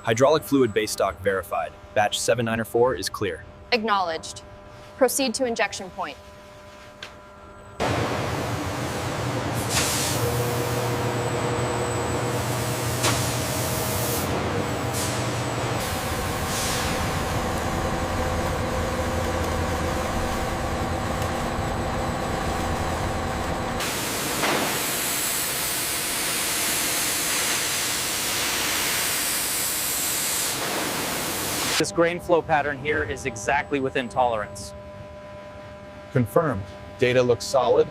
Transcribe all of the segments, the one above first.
Hydraulic fluid base stock verified. Batch 7904 is clear. Acknowledged. Proceed to injection point. This grain flow pattern here is exactly within tolerance. Confirmed. Data looks solid.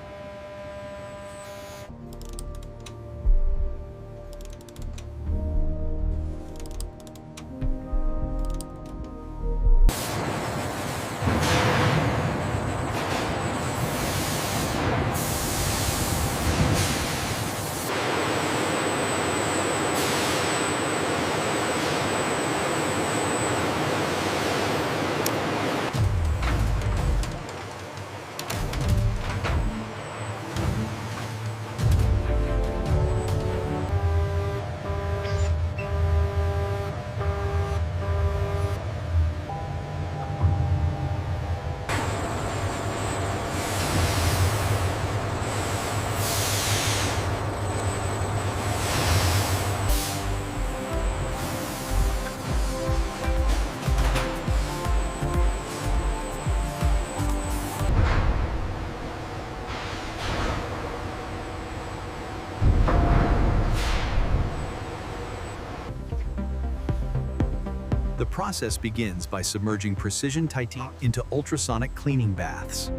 The process begins by submerging precision titanium into ultrasonic cleaning baths.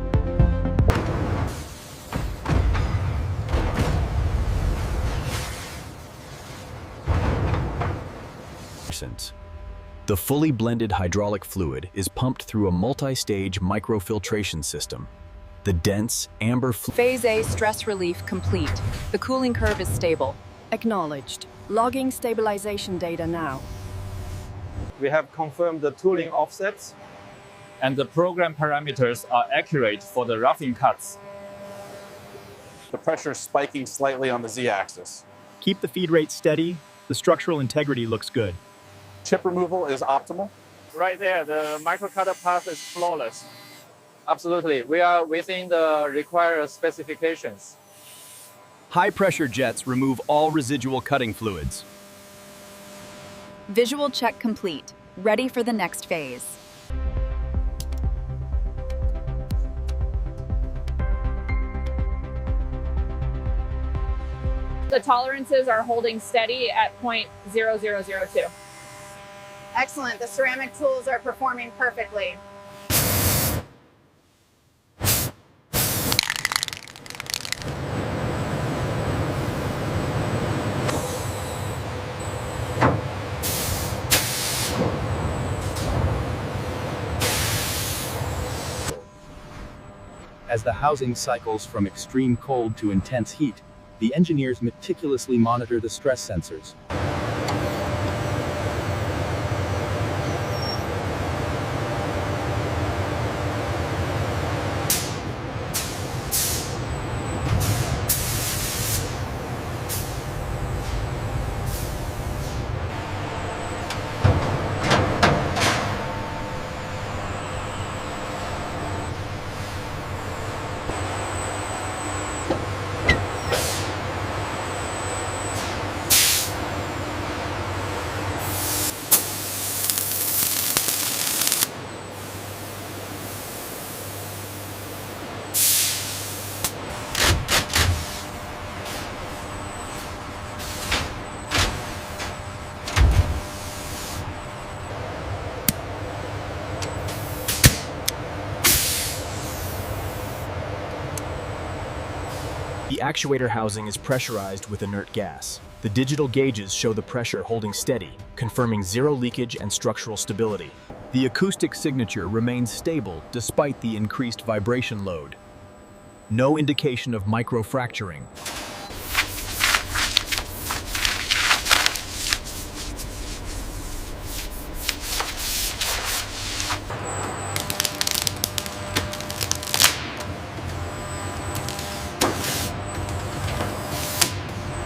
The fully blended hydraulic fluid is pumped through a multi-stage microfiltration system. The dense, amber Phase A stress relief complete. The cooling curve is stable. Acknowledged. Logging stabilization data now. We have confirmed the tooling offsets, and the program parameters are accurate for the roughing cuts. The pressure is spiking slightly on the z-axis. Keep the feed rate steady. The structural integrity looks good. Chip removal is optimal. Right there, the microcutter path is flawless. Absolutely, we are within the required specifications. High-pressure jets remove all residual cutting fluids. Visual check complete. Ready for the next phase. The tolerances are holding steady at 0.0002. Excellent. The ceramic tools are performing perfectly. As the housing cycles from extreme cold to intense heat, the engineers meticulously monitor the stress sensors. The actuator housing is pressurized with inert gas. The digital gauges show the pressure holding steady, confirming zero leakage and structural stability. The acoustic signature remains stable despite the increased vibration load. No indication of microfracturing.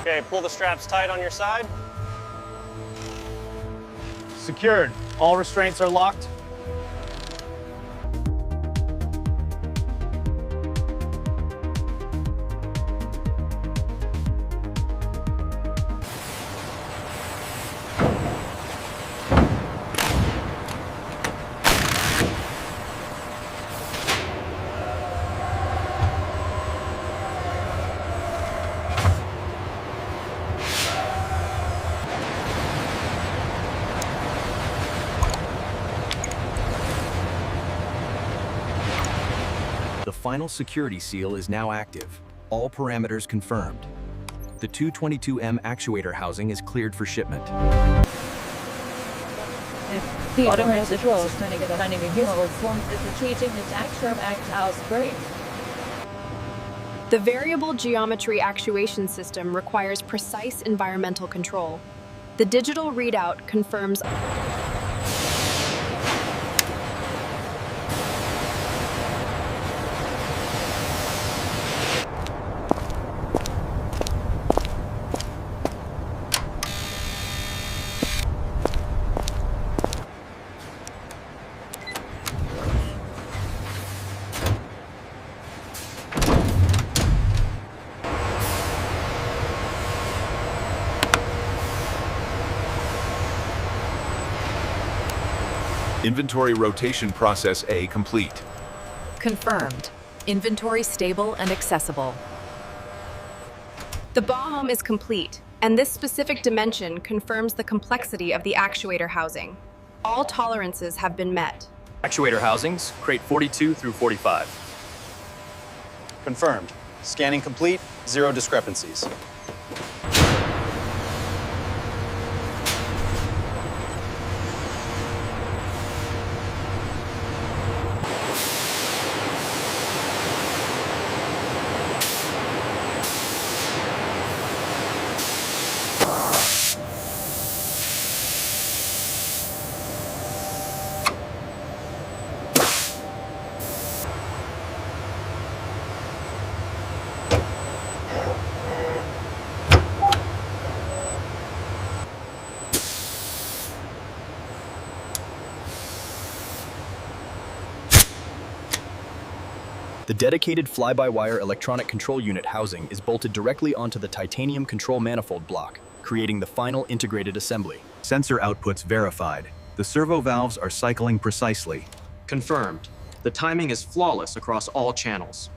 Okay, pull the straps tight on your side. Secured. All restraints are locked. The final security seal is now active. All parameters confirmed. The Tu-22M actuator housing is cleared for shipment. The automatic controls turning the running reviewable form is retreating the actual act house break. The variable geometry actuation system requires precise environmental control. The digital readout confirms Inventory rotation process A complete. confirmed. Inventory stable and accessible. The BOHM is complete, and this specific dimension confirms the complexity of the actuator housing. All tolerances have been met. Actuator housings, crate 42 through 45. Confirmed. Scanning complete. 0 discrepancies. The dedicated fly-by-wire electronic control unit housing is bolted directly onto the titanium control manifold block, creating the final integrated assembly. Sensor outputs verified. The servo valves are cycling precisely. Confirmed. The timing is flawless across all channels.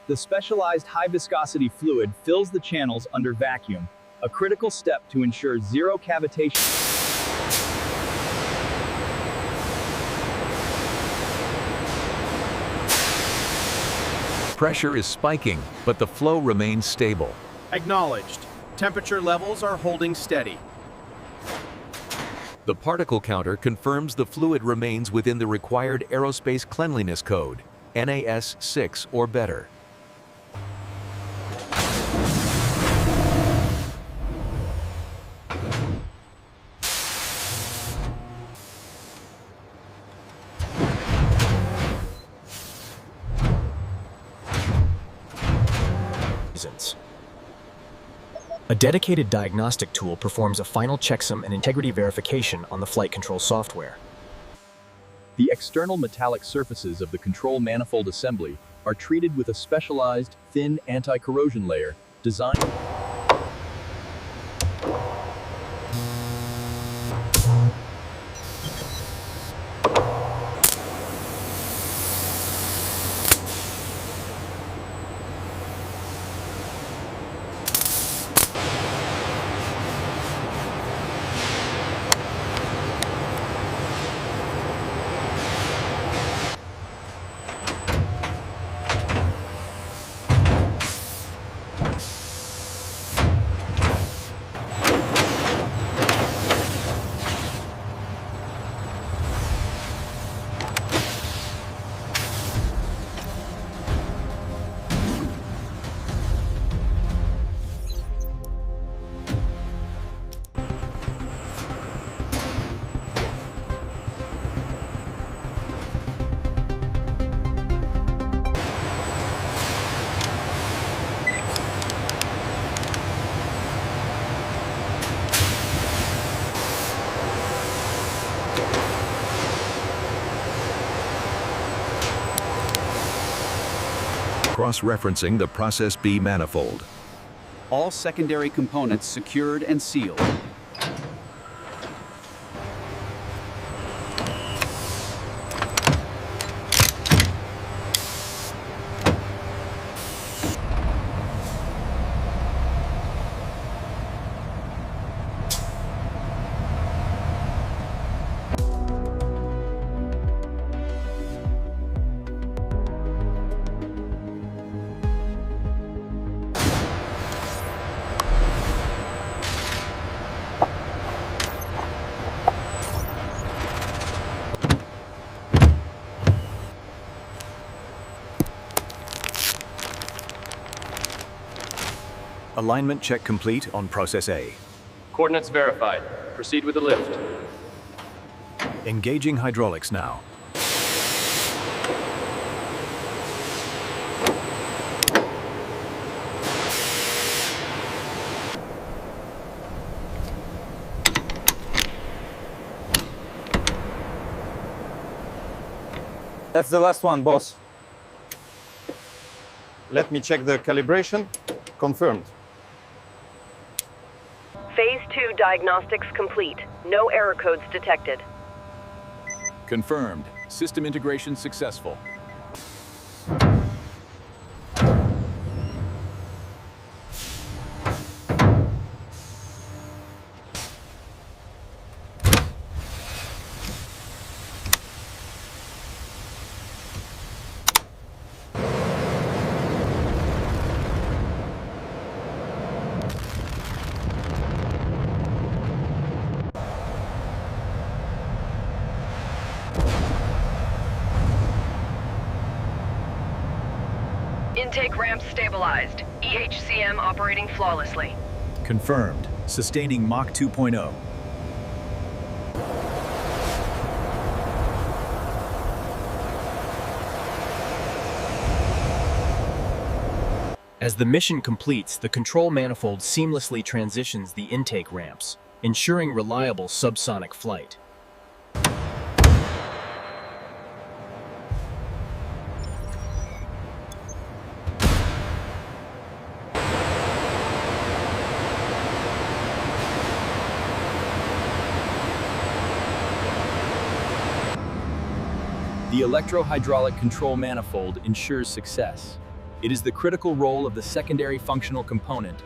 The specialized high-viscosity fluid fills the channels under vacuum, a critical step to ensure zero cavitation. Pressure is spiking, but the flow remains stable. Acknowledged. Temperature levels are holding steady. The particle counter confirms the fluid remains within the required aerospace cleanliness code, NAS 6 or better. A dedicated diagnostic tool performs a final checksum and integrity verification on the flight control software. The external metallic surfaces of the control manifold assembly are treated with a specialized, thin anti-corrosion layer designed. Cross-referencing the Process B manifold. All secondary components secured and sealed. Alignment check complete on Process A. Coordinates verified. Proceed with the lift. Engaging hydraulics now. That's the last one, boss. Let me check the calibration. Confirmed. Phase 2 diagnostics complete. No error codes detected. Confirmed. System integration successful. Intake ramp stabilized. EHCM operating flawlessly. Confirmed. Sustaining Mach 2.0. As the mission completes, the control manifold seamlessly transitions the intake ramps, ensuring reliable subsonic flight. The electro-hydraulic control manifold ensures success. It is the critical role of the secondary functional component